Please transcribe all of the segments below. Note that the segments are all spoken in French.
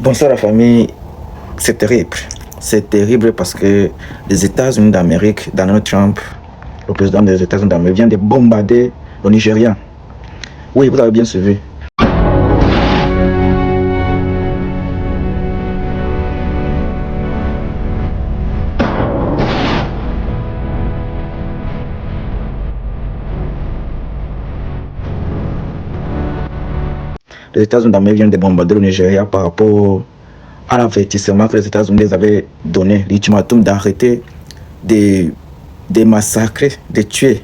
Bonsoir la famille, c'est terrible. C'est terrible parce que les États-Unis d'Amérique, Donald Trump, le président des États-Unis d'Amérique, vient de bombarder le Nigeria. Oui, vous avez bien suivi. Les États-Unis d'Amérique viennent de bombarder le Nigeria par rapport à l'avertissement que les États-Unis les avaient donné, l'ultimatum d'arrêter de massacrer, de tuer,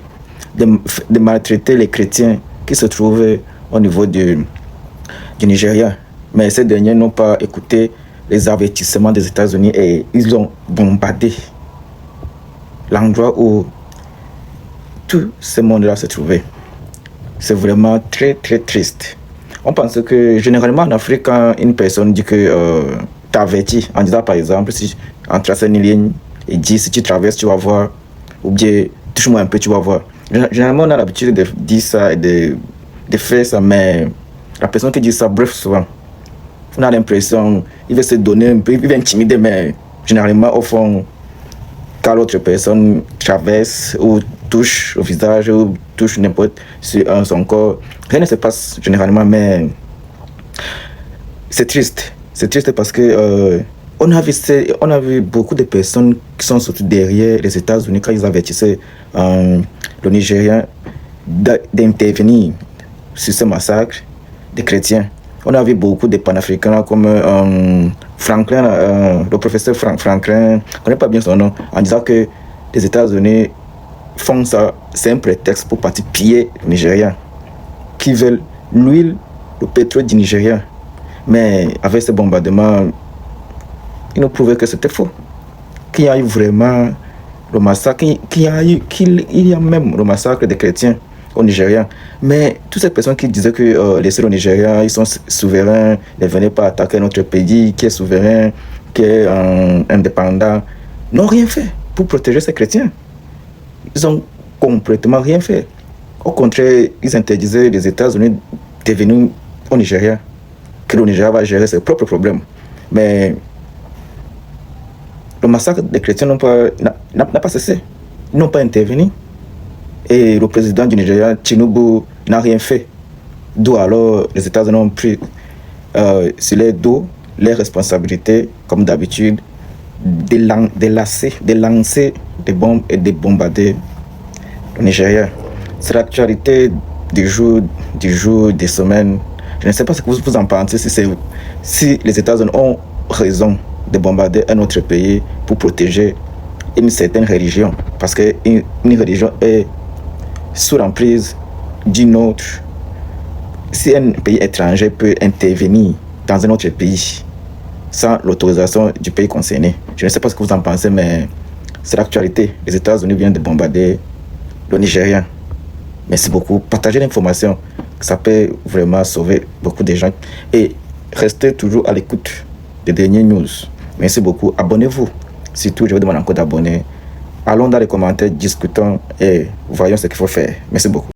de maltraiter les chrétiens qui se trouvaient au niveau du Nigeria. Mais ces derniers n'ont pas écouté les avertissements des États-Unis et ils ont bombardé l'endroit où tout ce monde-là se trouvait. C'est vraiment très très triste. On pense que généralement en Afrique, quand une personne dit que t'avertit, en disant par exemple, si en traçant une ligne, et dit si tu traverses, tu vas voir, ou bien touche-moi un peu, tu vas voir. Généralement, on a l'habitude de dire ça et de faire ça, mais la personne qui dit ça, bref, souvent, on a l'impression qu'il veut se donner un peu, il veut intimider, mais généralement, au fond, quand l'autre personne traverse ou touche au visage ou touche n'importe sur son corps, rien ne se passe généralement, mais c'est triste. C'est triste parce que on a vu beaucoup de personnes qui sont surtout derrière les États-Unis quand ils avertissaient le Nigérien d'intervenir sur ce massacre des chrétiens. On a vu beaucoup de panafricains comme Franklin, le professeur Franklin, je ne connais pas bien son nom, en disant que les États-Unis font ça, c'est un prétexte pour partir piller le Nigeria, qui veulent l'huile, le pétrole du Nigeria. Mais avec ce bombardement, ils nous prouvaient que c'était faux. Qu'il y a eu vraiment le massacre, qu'il y a même le massacre des chrétiens au Nigeria. Mais toutes ces personnes qui disaient que les seuls au Nigeria, ils sont souverains, ne venaient pas attaquer notre pays, qui est souverain, qui est indépendant, n'ont rien fait pour protéger ces chrétiens. Ils ont complètement rien fait. Au contraire, ils interdisaient les États-Unis de venir au Nigeria, que le Nigeria va gérer ses propres problèmes. Mais le massacre des chrétiens n'a pas cessé. Ils n'ont pas intervenu. Et le président du Nigeria, Tinubu, n'a rien fait. D'où alors les États-Unis ont pris sur les dos les responsabilités, comme d'habitude, de lancer des bombes et de bombarder le Nigeria. C'est l'actualité du jour, des semaines. Je ne sais pas ce que vous en pensez, si les États-Unis ont raison de bombarder un autre pays pour protéger une certaine religion. Parce qu'une religion est sous l'emprise d'une autre. Si un pays étranger peut intervenir dans un autre pays sans l'autorisation du pays concerné, je ne sais pas ce que vous en pensez, mais c'est l'actualité. Les États-Unis viennent de bombarder le Nigeria. Merci beaucoup. Partagez l'information. Ça peut vraiment sauver beaucoup de gens. Et restez toujours à l'écoute des dernières news. Merci beaucoup. Abonnez-vous. Surtout, je vous demande encore d'abonner. Allons dans les commentaires, discutons et voyons ce qu'il faut faire. Merci beaucoup.